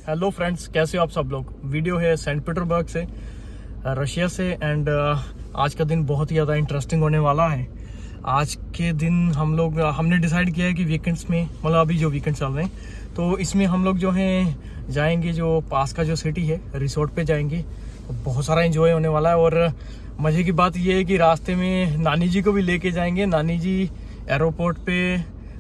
Hello friends, कैसे हो आप सब लोग। वीडियो है सेंट पीटर्सबर्ग से, रशिया से। एंड आज का दिन बहुत ही ज़्यादा इंटरेस्टिंग होने वाला है। आज के दिन हमने डिसाइड किया है कि वीकेंड्स में, मतलब अभी जो वीकेंड चल रहे हैं, तो इसमें हम लोग जो हैं जाएंगे, जो पास का जो सिटी है रिसोर्ट पे जाएंगे। बहुत सारा एंजॉय होने वाला है। और मज़े की बात ये है कि रास्ते में नानी जी को भी लेके जाएंगे। नानी जी एयरपोर्ट पे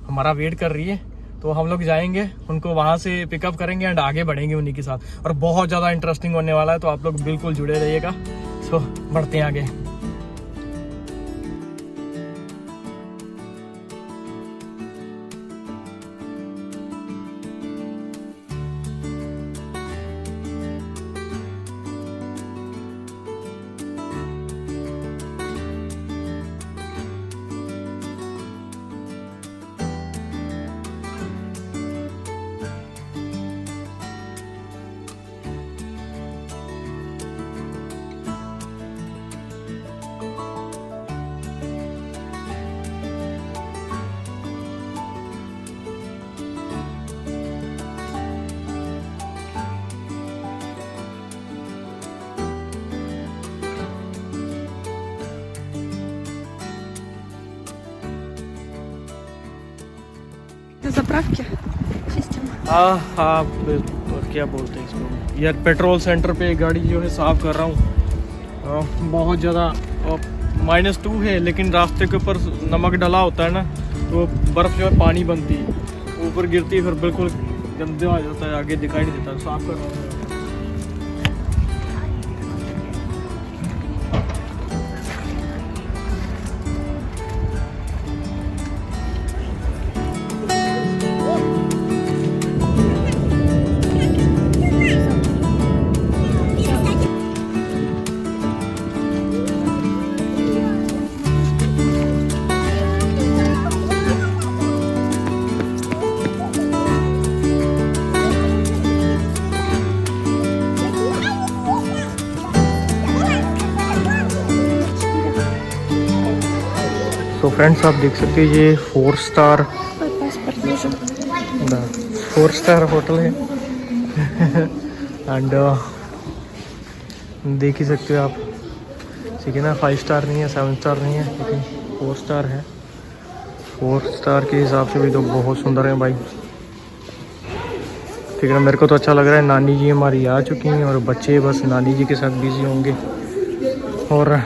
हमारा वेट कर रही है, तो हम लोग जाएंगे, उनको वहाँ से पिकअप करेंगे एंड आगे बढ़ेंगे उन्हीं के साथ। और बहुत ज़्यादा इंटरेस्टिंग होने वाला है, तो आप लोग बिल्कुल जुड़े रहिएगा। सो बढ़ते हैं आगे। Заправки? हाँ, क्या बोलते हैं इसको यार, पेट्रोल सेंटर पे गाड़ी जो है साफ कर रहा हूँ। बहुत ज़्यादा -2 है, लेकिन रास्ते के ऊपर नमक डला होता है ना, तो बर्फ़ जो है पानी बनती है, ऊपर गिरती है, फिर बिल्कुल गंदा आ जाता है, आगे दिखाई नहीं देता। साफ कर रहा हूँ। तो फ्रेंड्स, आप देख सकते हैं ये 4 स्टार होटल है। एंड देख ही सकते हो आप, ठीक है ना। 5 स्टार नहीं है, 7 स्टार नहीं है, लेकिन 4 स्टार है। 4 स्टार के हिसाब से भी तो बहुत सुंदर है भाई, ठीक है ना। मेरे को तो अच्छा लग रहा है। नानी जी हमारी आ चुकी हैं और बच्चे बस नानी जी के साथ बिजी होंगे। और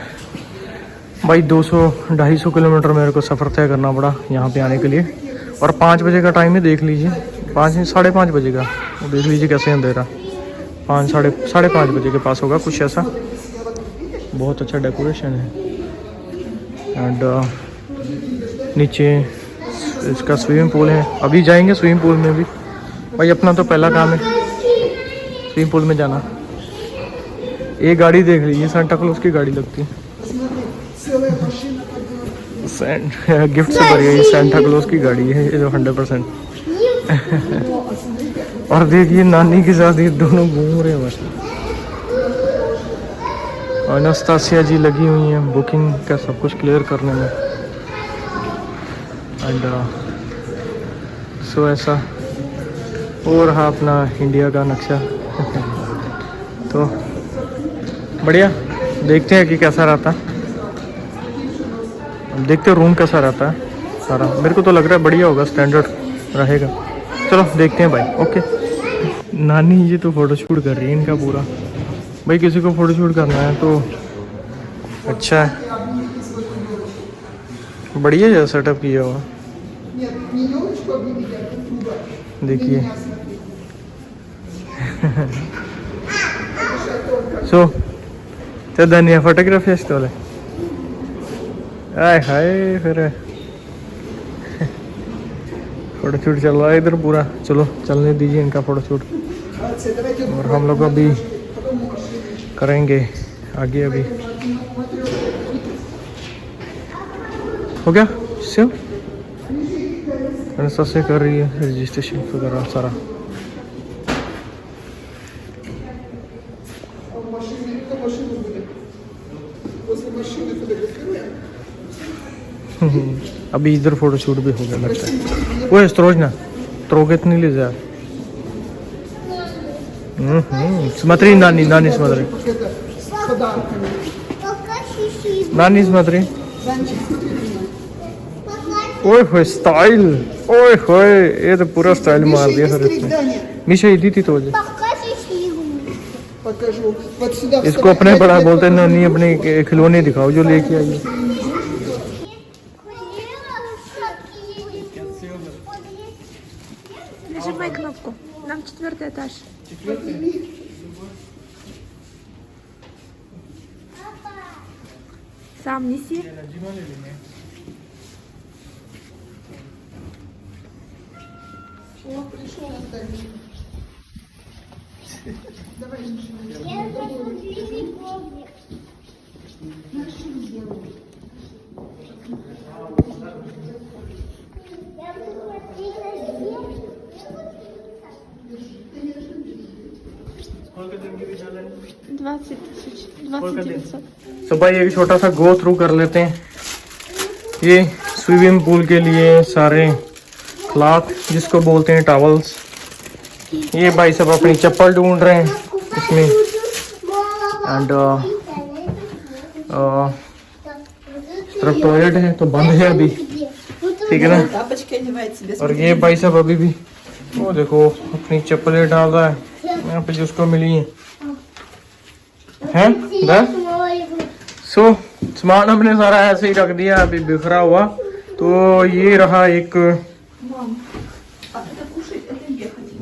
भाई 200-250 किलोमीटर मेरे को सफ़र तय करना पड़ा यहाँ पे आने के लिए। और 5 बजे का टाइम है, देख लीजिए। 5-5:30 बजे का, देख लीजिए कैसे अंधेरा। 5-5:30 बजे के पास होगा कुछ ऐसा। बहुत अच्छा डेकोरेशन है। एंड नीचे इसका स्विमिंग पूल है। अभी जाएंगे स्विमिंग पूल में भी। भाई अपना तो पहला काम है स्विमिंग पूल में जाना। एक गाड़ी देख लीजिए, सांता क्लॉज की गाड़ी लगती है। गिफ्ट से भरी हुई सांता क्लॉज की गाड़ी है ये, जो 100%। और देखिए नानी के साथ ये दोनों घूम रहे हैं बस। और अनास्तासिया जी लगी हुई हैं बुकिंग का सब कुछ क्लियर करने में। एंड सो ऐसा। और हाँ, अपना इंडिया का नक्शा। तो बढ़िया, देखते हैं कि कैसा रहता है। देखते हैं रूम कैसा रहता है सारा। मेरे को तो लग रहा है बढ़िया होगा, स्टैंडर्ड रहेगा। चलो देखते हैं भाई। ओके। नानी जी तो फ़ोटोशूट कर रही है इनका पूरा। भाई किसी को फ़ोटोशूट करना है तो अच्छा है, बढ़िया जो सेटअप किया हुआ। देखिए। सो तो धनिया फोटोग्राफी वाले आए हाय, फिर फोटोशूट चल रहा है इधर पूरा। चलो चलने दीजिए इनका फ़ोटोशूट। और हम लोग अभी करेंगे आगे। अभी हो गया सेव। से कर रही है रजिस्ट्रेशन वगैरह सारा। अभी इधर फोटोशूट भी हो गया लगता है। वो स्त्रोज ना त्रोगेत नहीं ले जा। Смотри, Nani смотри. Nani смотри. ओए होए स्टाइल, ओए होए, ये तो पूरा स्टाइल मार दिया सर इसने। मीशा दी थी तो मुझे। Покажу. Вот сюда. इसको अपने बड़ा बोलते हैं, नानी अपने खिलौने दिखाओ जो लेके आई है। Нажимай кнопку. Нам 4-й этаж. Сам неси. О, пришел Антон. Давай, तो भाई एक छोटा सा गो थ्रू कर लेते हैं। ये स्विमिंग पूल के लिए सारे क्लॉथ जिसको बोलते हैं टॉवल्स। ये भाई सब अपनी चप्पल ढूंढ रहे हैं इसमें। एंड तरफ टॉयलेट है तो बंद है अभी, ठीक है ना। тапочки одевает себе. और ये भाई साहब अभी भी वो देखो अपनी चप्पलें डाल रहा है यहाँ पे जिसको मिली है सो सामान हमने सारा ऐसे ही रख दिया अभी बिखरा हुआ। तो ये रहा एक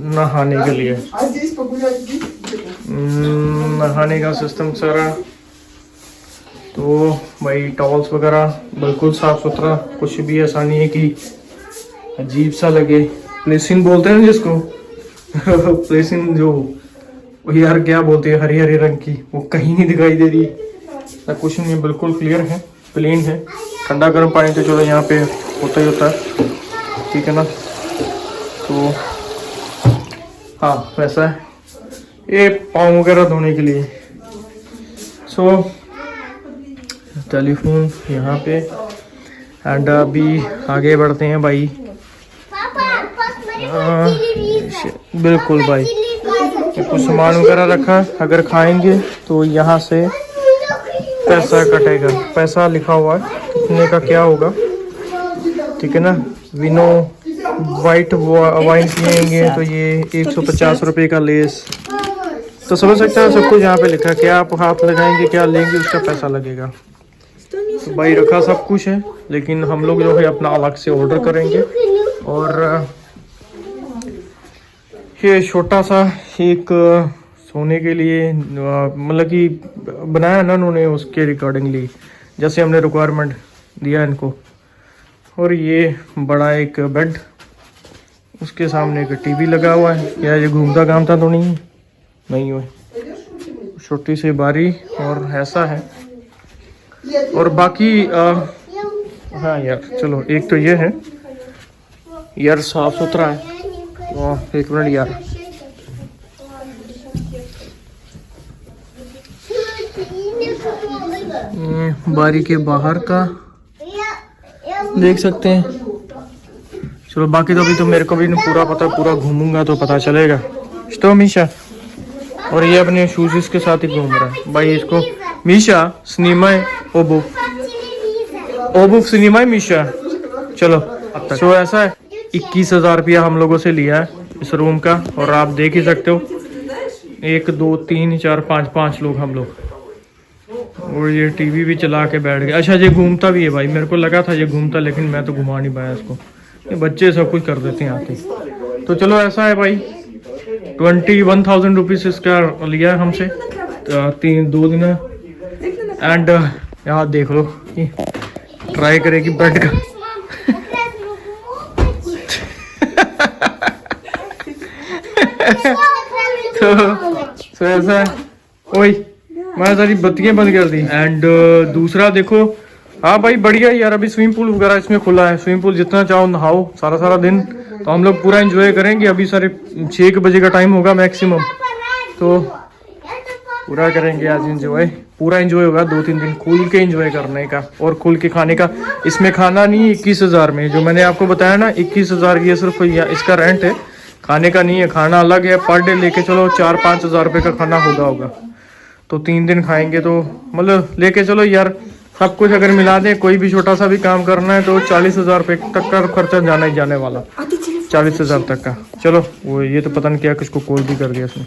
नहाने के लिए, А здесь погулять, здесь. नहाने का सिस्टम सारा। तो भाई टॉवल्स वगैरह बिल्कुल साफ सुथरा, कुछ भी ऐसा नहीं है कि अजीब सा लगे। प्लेसिन बोलते हैं ना जिसको प्लेसिन जो वो यार क्या बोलते हैं, हरी हरी रंग की, वो कहीं नहीं दिखाई दे रही ना, कुछ नहीं, बिल्कुल क्लियर है, प्लेन है। ठंडा गर्म पानी तो चलो यहाँ पे होता ही होता है, ठीक है ना। तो हाँ वैसा है ये पाँव वगैरह धोने के लिए। सो टेलीफोन यहाँ पे। एंड अभी आगे बढ़ते हैं भाई। बिल्कुल भाई कुछ सामान वगैरह रखा, अगर खाएंगे तो यहाँ से पैसा कटेगा, पैसा लिखा हुआ है कितने का क्या होगा, ठीक है ना। विनो वाइट वाइन पियेंगे तो ये 150 रुपये का लेस, तो समझ सकते हैं सब कुछ यहाँ पे लिखा है। क्या आप हाथ लगाएंगे क्या लेंगे उसका पैसा लगेगा। तो भाई रखा सब कुछ है, लेकिन हम लोग जो है अपना अलग से ऑर्डर करेंगे। और ये छोटा सा एक सोने के लिए मतलब कि बनाया ना उन्होंने उसके रिकॉर्डिंगली जैसे हमने रिक्वायरमेंट दिया इनको। और ये बड़ा एक बेड, उसके सामने एक टीवी लगा हुआ है। क्या ये घूमता घामता तो नहीं हुआ, छोटी सी बारी और ऐसा है। और बाकी हाँ यार चलो, एक तो ये है यार साफ सुथरा है। एक मिनट यार, बारी के बाहर का देख सकते हैं। चलो बाकी तो अभी तो मेरे को भी नहीं पूरा पता, पूरा घूमूंगा तो पता चलेगा। तो मीशा और ये अपने शूज के साथ ही घूम रहा है भाई। इसको मीशा सिनेमा ओबुफ सिनेमा है मीशा। चलो तो ऐसा है 21,000 रुपया हम लोगों से लिया है इस रूम का। और आप देख ही सकते हो 1 2 3 4 5 लोग हम लोग। और ये टीवी भी चला के बैठ गए। अच्छा ये घूमता भी है भाई, मेरे को लगा था ये घूमता, लेकिन मैं तो घुमा नहीं पाया इसको। ये बच्चे सब कुछ कर देते हैं आके। तो चलो ऐसा है भाई, 21,000 रुपीज़ इसका लिया है हमसे 2 दिन। एंड यहाँ देख लो ट्राई करेगी बेड का तो ऐसा है। ओए मैं सारी बत्तियां बंद कर दी। एंड दूसरा देखो, हाँ भाई बढ़िया यार, अभी स्विमिंग पूल वगैरह इसमें खुला है। स्विमिंग पूल जितना चाहो नहाओ सारा दिन, तो हम लोग पूरा एंजॉय करेंगे। अभी सारे 6 बजे का टाइम होगा मैक्सिमम, तो पूरा करेंगे आज एंजॉय। पूरा एंजॉय होगा 2-3 दिन खुल के एंजॉय करने का और खुल के खाने का। इसमें खाना नहीं 21,000 में, जो मैंने आपको बताया ना 21,000 ये सिर्फ इसका रेंट है, खाने का नहीं है, खाना अलग है। पर डे लेके चलो 4-5 हज़ार रुपये का खाना होगा। तो 3 दिन खाएंगे तो मतलब लेके चलो यार, सब कुछ अगर मिला दें, कोई भी छोटा सा भी काम करना है तो 40 हज़ार रुपये तक का खर्चा जाना ही जाने वाला, 40 हज़ार तक का। चलो वो ये तो पता नहीं क्या किसको कॉल भी कर दिया इसने।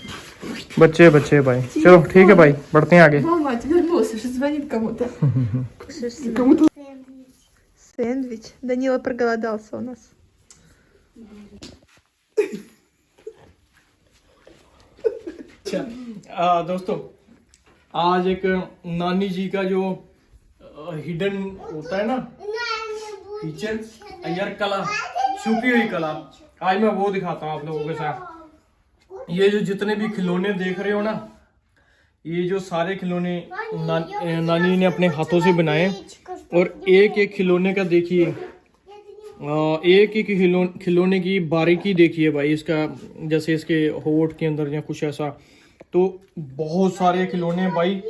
बच्चे भाई, चलो ठीक है भाई, बढ़ते हैं आगे। Мама, ты вернулся, сейчас звонит кому-то. Сэндвич. Данила проголодался у нас. अच्छा दोस्तों, आज एक नानी जी का जो हिडन होता है ना फीचर, यार कला, छुपी हुई कला, आज मैं वो दिखाता हूँ आप लोगों के साथ। ये जो जितने भी खिलौने देख रहे हो ना, ये जो सारे खिलौने नानी ने अपने हाथों से बनाए, और एक एक खिलौने का देखिए, एक एक खिलौने की बारीकी देखिए भाई, इसका जैसे इसके होठ के अंदर या कुछ ऐसा, तो बहुत सारे खिलौने भाई।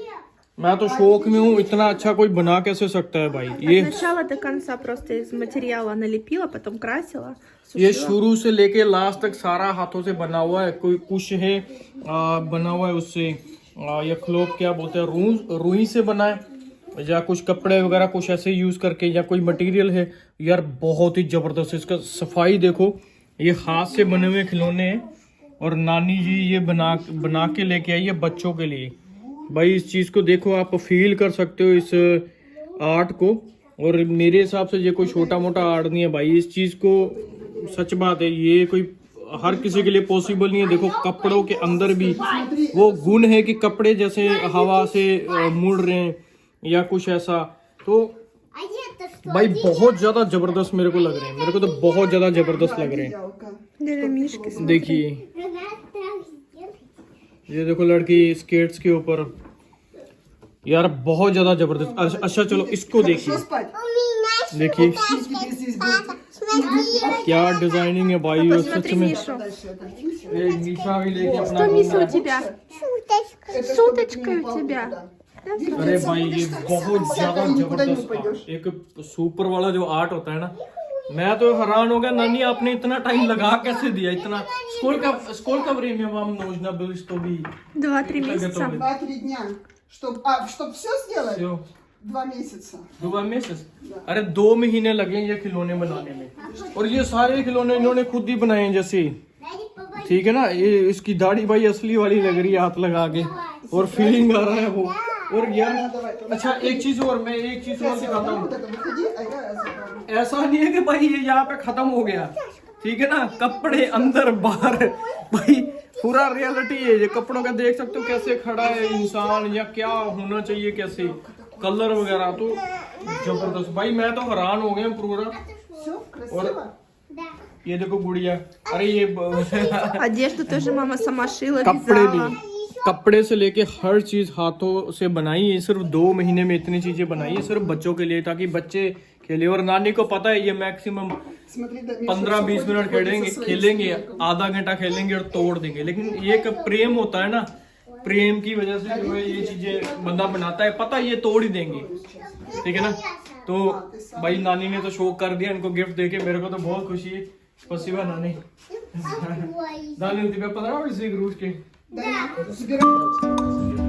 मैं तो शौक में हूँ, इतना अच्छा कोई बना कैसे सकता है भाई। ये От начала до конца просто из материала налепила, потом красила. ये शुरू से लेके लास्ट तक सारा हाथों से बना हुआ है। कोई कुछ है बना हुआ है उससे, या क्लोप क्या बोलते हैं, रुई से बना है, या कुछ कपड़े वगैरह कुछ ऐसे यूज करके, या कोई मटेरियल है यार, बहुत ही जबरदस्त। इसका सफाई देखो, ये हाथ से बने हुए खिलौने हैं, और नानी जी ये बना के लेके आई है बच्चों के लिए। भाई इस चीज को देखो, आप फील कर सकते हो इस आर्ट को, और मेरे हिसाब से ये कोई छोटा मोटा आर्ट नहीं है भाई। इस चीज को, सच बात है, ये कोई हर किसी के लिए पॉसिबल नहीं है। देखो कपड़ों के अंदर भी वो गुण है कि कपड़े जैसे हवा से मुड़ रहे हैं या कुछ ऐसा, तो भाई बहुत ज्यादा जबरदस्त मेरे को लग रहे हैं, मेरे को तो बहुत ज्यादा जबरदस्त लग रहे हैं। Даже мишки. देखिए ये देखो लड़की स्केट्स के ऊपर, यार बहुत ज्यादा जबरदस्त। अच्छा चलो इसको देखिए, Что спать? देखिए Тебе здесь будет. क्या डिजाइनिंग है भाई, और सच Посмотри में। Мишу. ये मीठा भी लेके अपना Что Миша घूम у रहा है। тебя? Это С чтобы уточкой не у упал тебя. никуда. अरे भाई ये बहुत ज्यादा никуда не जबरदस्त упадешь. आर्ट, एक सुपर वाला जो आर्ट होता है ना, मैं तो हैरान हो गया। नानी आपने इतना टाइम लगा कैसे दिया इतना? Сколько времени вам нужно было, чтобы 2-3 месяца. 2-3 дня. Чтоб все сделать? всё? 2 месяца. 2 месяц? अरे 2 महीने लगे ये खिलौने बनाने में, और ये सारे खिलौने इन्होंने खुद ही बनाए हैं। जैसे ठीक है ना, ये इसकी दाढ़ी भाई असली वाली लग रही है हाथ लगा के, और फीलिंग आ रहा है वो। और यार अच्छा एक चीज और, मैं एक चीज और दिखाता हूँ। Вот это выходи, а я закрою. ऐसा नहीं है कि भाई ये यहाँ पे खत्म हो गया, ठीक है ना, कपड़े अंदर बाहर भाई पूरा रियलिटी है। ये कपड़ों का देख सकते हो कैसे खड़ा है इंसान, या क्या होना चाहिए, कैसे कलर वगैरह, तो जबरदस्त भाई। मैं तो हैरान हो गया पूरा। Все красиво? ये देखो गुड़िया, अरे ये Одежду тоже мама сама шила, कपड़े вязала. भी, कपड़े से लेके हर चीज हाथों से बनाई है। सिर्फ 2 महीने में इतनी चीजें बनाई है, सिर्फ बच्चों के लिए, ताकि बच्चे खेले। और नानी को पता है ये मैक्सिमम Смотри, да, Миша, 15-20 всё मिनट ходит со своей खेलेंगे, семейкой. आधा घंटा खेलेंगे और तोड़ देंगे। लेकिन ये एक प्रेम होता है ना, प्रेम की वजह से जो है ये चीजें बंदा बनाता है, पता है ये तोड़ ही देंगे, ठीक है ना। तो भाई नानी ने तो शौक कर दिया इनको गिफ्ट देके, मेरे को तो बहुत खुशी है। Спасибо, नानी। Далее у тебя понравились игрушки? Да, забирай.